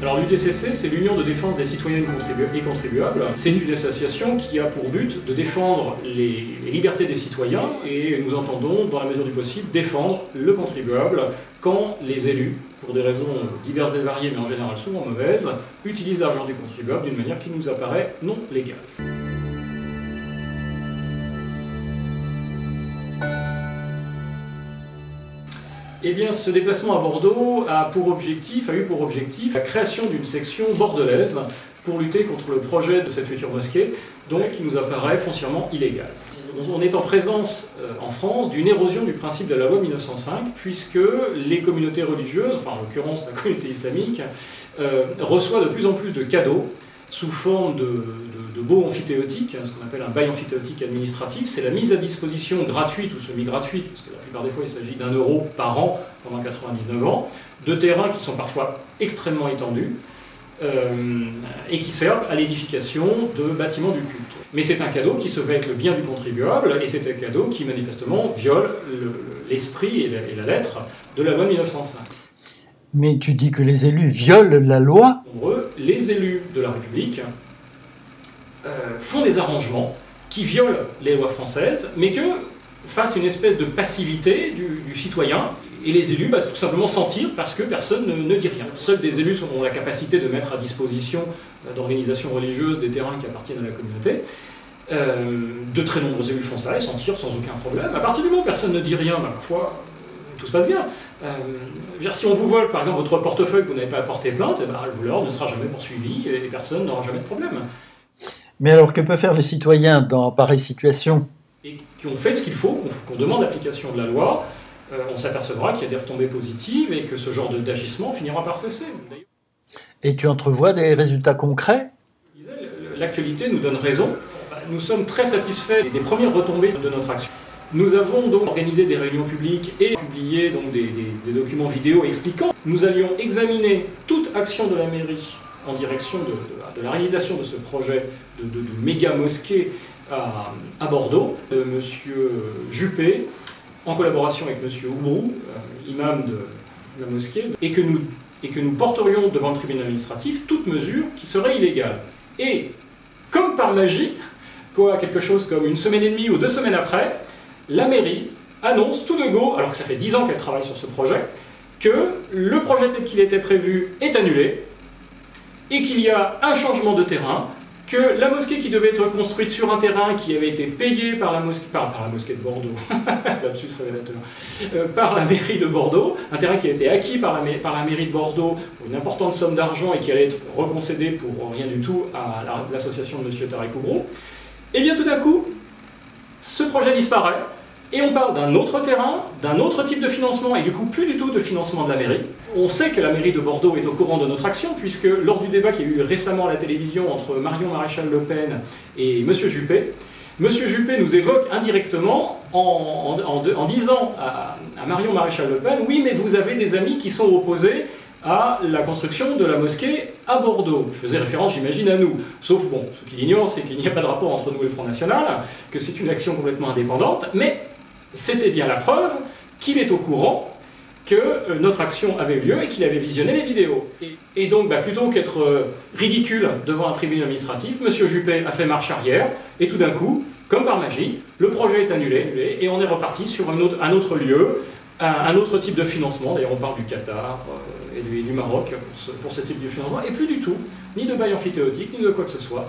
Alors l'UDCC, c'est l'Union de défense des citoyens et contribuables. C'est une association qui a pour but de défendre les libertés des citoyens et nous entendons, dans la mesure du possible, défendre le contribuable quand les élus, pour des raisons diverses et variées, mais en général souvent mauvaises, utilisent l'argent du contribuable d'une manière qui nous apparaît non légale. Eh bien, ce déplacement à Bordeaux a eu pour objectif la création d'une section bordelaise pour lutter contre le projet de cette future mosquée, donc qui nous apparaît foncièrement illégal. On est en présence en France d'une érosion du principe de la loi 1905, puisque les communautés religieuses, enfin en l'occurrence la communauté islamique, reçoit de plus en plus de cadeaux sous forme de baux amphithéotiques, ce qu'on appelle un bail amphithéotique administratif. C'est la mise à disposition gratuite ou semi-gratuite, parce que la plupart des fois il s'agit d'1 € par an pendant 99 ans, de terrains qui sont parfois extrêmement étendus et qui servent à l'édification de bâtiments du culte. Mais c'est un cadeau qui se veut être le bien du contribuable, et c'est un cadeau qui manifestement viole l'esprit et la lettre de la loi 1905. Mais tu dis que les élus violent la loi? Les élus de la République font des arrangements qui violent les lois françaises, mais que face à une espèce de passivité du citoyen, et les élus tout simplement s'en tirent parce que personne ne dit rien. Seuls des élus ont la capacité de mettre à disposition d'organisations religieuses des terrains qui appartiennent à la communauté. De très nombreux élus font ça et s'en tirent sans aucun problème. À partir du moment où personne ne dit rien, parfois tout se passe bien. Si on vous vole par exemple votre portefeuille que vous n'avez pas porté plainte, le voleur ne sera jamais poursuivi et personne n'aura jamais de problème. Mais alors que peuvent faire les citoyens dans pareille situation? Et qui ont fait ce qu'il faut, qu'on demande l'application de la loi, on s'apercevra qu'il y a des retombées positives et que ce genre d'agissement finira par cesser. Et tu entrevois des résultats concrets? L'actualité nous donne raison. Nous sommes très satisfaits des premières retombées de notre action. Nous avons donc organisé des réunions publiques et publié donc des documents vidéo expliquant. Nous allions examiner toute action de la mairie en direction de la réalisation de ce projet de méga mosquée à Bordeaux, de M. Juppé, en collaboration avec M. Oubrou, imam de la mosquée, et que nous porterions devant le tribunal administratif toute mesure qui serait illégale. Et, comme par magie, quelque chose comme une semaine et demie ou 2 semaines après, la mairie annonce tout de go, alors que ça fait 10 ans qu'elle travaille sur ce projet, que le projet tel qu'il était prévu est annulé, et qu'il y a un changement de terrain, que la mosquée qui devait être construite sur un terrain qui avait été payé par la mosquée de Bordeaux, lapsus révélateur, par la mairie de Bordeaux, un terrain qui a été acquis par la mairie de Bordeaux pour une importante somme d'argent et qui allait être reconcédé pour rien du tout à l'association de M. Tarek Oubrou, et bien tout d'un coup, ce projet disparaît, et on parle d'un autre terrain, d'un autre type de financement, et du coup plus du tout de financement de la mairie. On sait que la mairie de Bordeaux est au courant de notre action, puisque lors du débat qu'il y a eu récemment à la télévision entre Marion Maréchal Le Pen et M. Juppé, M. Juppé nous évoque indirectement en disant à Marion Maréchal Le Pen « Oui, mais vous avez des amis qui sont opposés à la construction de la mosquée à Bordeaux ». Il faisait référence, j'imagine, à nous. Sauf, bon, ce qu'il ignore, c'est qu'il n'y a pas de rapport entre nous et le Front National, que c'est une action complètement indépendante, mais c'était bien la preuve qu'il est au courant que notre action avait eu lieu et qu'il avait visionné les vidéos. Et donc, plutôt qu'être ridicule devant un tribunal administratif, M. Juppé a fait marche arrière, et tout d'un coup, comme par magie, le projet est annulé, et on est reparti sur un autre lieu, un autre type de financement. D'ailleurs, on parle du Qatar et du Maroc pour ce type de financement, et plus du tout, ni de bail amphithéotique, ni de quoi que ce soit.